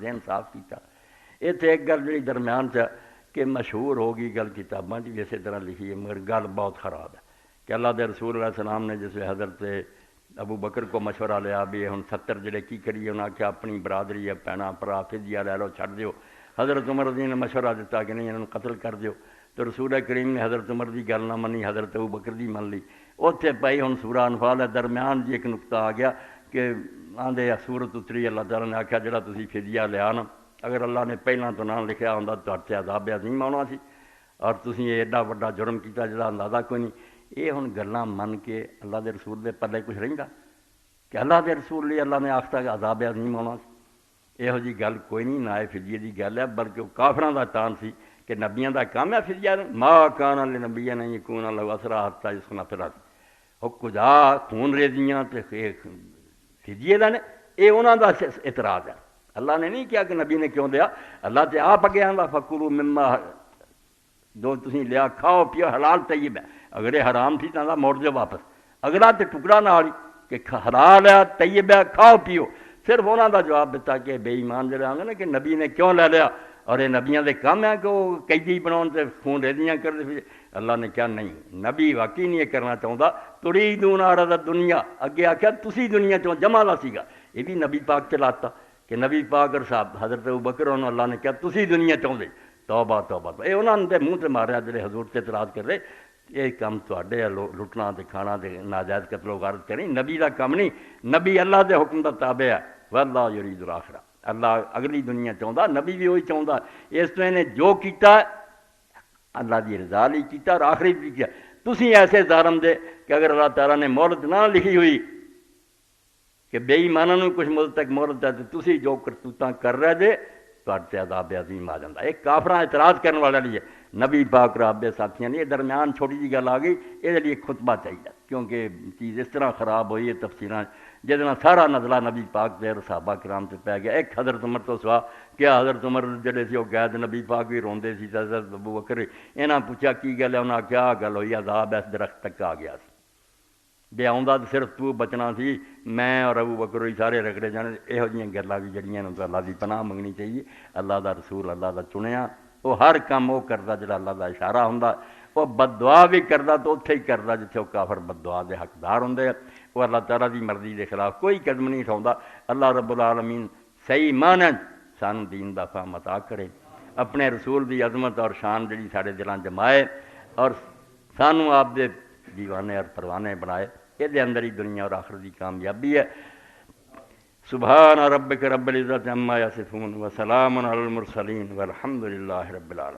ذہن صاف کیتا۔ اتنے ایک گل جی درمیان چ کہ مشہور ہو گئی گل کتاباں بھی اسی طرح لکھی ہے، مگر گل بہت خراب ہے کہ اللہ دے رسول علیہ السلام نے جس حضرت ابو بکر کو مشورہ لیا بھی ہن 70 جڑے کی کریے، انہاں آخیا اپنی برادری ہے بھیناں بھرا فدیہ لے لو چھڈ دیو۔ حضرت عمر رضی نے مشورہ دیتا کہ نہیں انہوں قتل کر دیو، تو رسول کریم نے حضرت عمر دی گل نہ منی، حضرت ابو بکر دی من لی۔ اتنے پئی ہن سورہ انفال ہے، درمیان جی ایک نقطہ آ گیا کہ آندے سورت اتری، اللہ تعالیٰ نے آخیا جڑا تسی فدیہ لیا نا، اگر اللہ نے پہلاں تو نہ لکھیا ہوندا تہاڈے تے عذاب عظیم آنا سی، اور تسی یہ ایڈا وڈا جرم کیتا جڑا اندازہ کوئی نہیں۔ یہ ہن گلاں من کے اللہ دے رسول دے پلے کچھ رہندا کہ اللہ دے رسول لیے اللہ نے آختا کہ عذاب عظیم آنا سی؟ یہو جی گل کوئی نہیں، نہ فدیے دی گل ہے، بلکہ وہ کافراں دا تان سی کہ نبیاں دا کام ہے فدیہ، ما کان لنبی ان یکون لہ اسریٰ حتی یسخن فی الارض۔ وہ کجا خون ریزیاں تے فدیے دا نے، یہ انہاں دا اعتراض ہے۔ اللہ نے نہیں کیا کہ نبی نے کیوں دیا، اللہ تے آپ اگے آندا فکلوا مما، جو تسی لیا کھاؤ پیو حلال طیب ہے، اگر یہ حرام تھی تاں موڑ دیو واپس، اگلا تے ٹکڑا نہ آڑی کہ حلال ہے طیب ہے کھاؤ پیو۔ صرف انہوں دا جواب دیتا کہ بے ایمان جڑے آنگے نا کہ نبی نے کیوں لے لیا، اور یہ نبیاں دے کام ہے کہ وہ قیدی بناؤن تے خون ریزیاں کر دے۔ اللہ نے کیا نہیں، نبی واقعی نہیں یہ کرنا چاہتا، تریدون عرض الدنیا، اگے آخیا تسی دنیا چوں جمع لا سیگا، یہ بھی نبی پاک چلاتا کہ نبی پاک اور صاحب حضرت ابوبکر انہوں اللہ نے کیا تسی دنیا چاہتے، توبہ توبہ۔ یہ انہوں نے منہ تے ماریا جڑے حضور تے اعتراض کر رہے، یہ کام تواڈے لٹنا تے کھانا تے ناجائز قتل و غارت کریں، نبی دا کام نہیں، نبی اللہ دے حکم دا تابع ہے، واللہ یرید الاخرہ، اللہ اگلی دنیا چاہتا، نبی بھی وہی چاہتا۔ اس طرح نے جو کیتا اللہ دی رضا لی کیتا اور آخری بھی کیا۔ تسی ایسے ظالم دے کہ اگر اللہ تعالیٰ نے مہلت نہ لکھی ہوئی کہ بے ایمانوں نے کچھ مدت تک مہلت ہے، تو تسی جو کرتوتاں کر رہے دے تواڈے عذاب عظیم آ جاندا۔ ایک کافراں اعتراض کرنے والے لیے نبی پاک رابطے ساتھیاں نے، یہ درمیان چھوٹی جی گل آ گئی، یہ لیے خطبہ چاہیے کیونکہ چیز اس طرح خراب ہوئی ہے تفسیراں جہاں سارا نزلہ نبی پاک دے صحابہ کرام سے پی گیا۔ ایک حضرت عمر تو سوا کیا حضرت عمر جڑے سی وہ قید نبی پاک بھی روندے سی، حضرت ابو بکر انہاں پوچھا کی گل ہے، انہاں کیا گل ہوئی، عذاب اس درخت تک آ گیا سی، بے آؤندا صرف تو بچنا سی، میں اور ابو بکر ہی سارے رگڑے جانے۔ یہو جیاں گلاں بھی جڑیاں تو اللہ دی پناہ منگنی چاہیے۔ اللہ دا رسول اللہ دا چنیا، وہ ہر کام وہ کردا جڑا اللہ دا اشارہ ہوندا، وہ بد دعا بھی کردا تو اتھے ہی کردا جتھے وہ کافر بد دعا دے حقدار ہوندے، وہ اللہ تعالیٰ دی مرضی دے خلاف کوئی قدم نہیں اٹھاوندا۔ اللہ رب العالمین صحیح معنی سانو دین دا فہم عطا کرے، اپنے رسول دی عظمت اور شان جڑی ساڈے دلاں جمائے، اور سانو آپ دے دیوانے اور پروانے بنائے۔ یہ دے اندر ہی دنیا اور آخرت دی کامیابی ہے۔ سبحان ربک رب العزت عما یصفون وسلام علی المرسلین والحمد للہ رب العالمین۔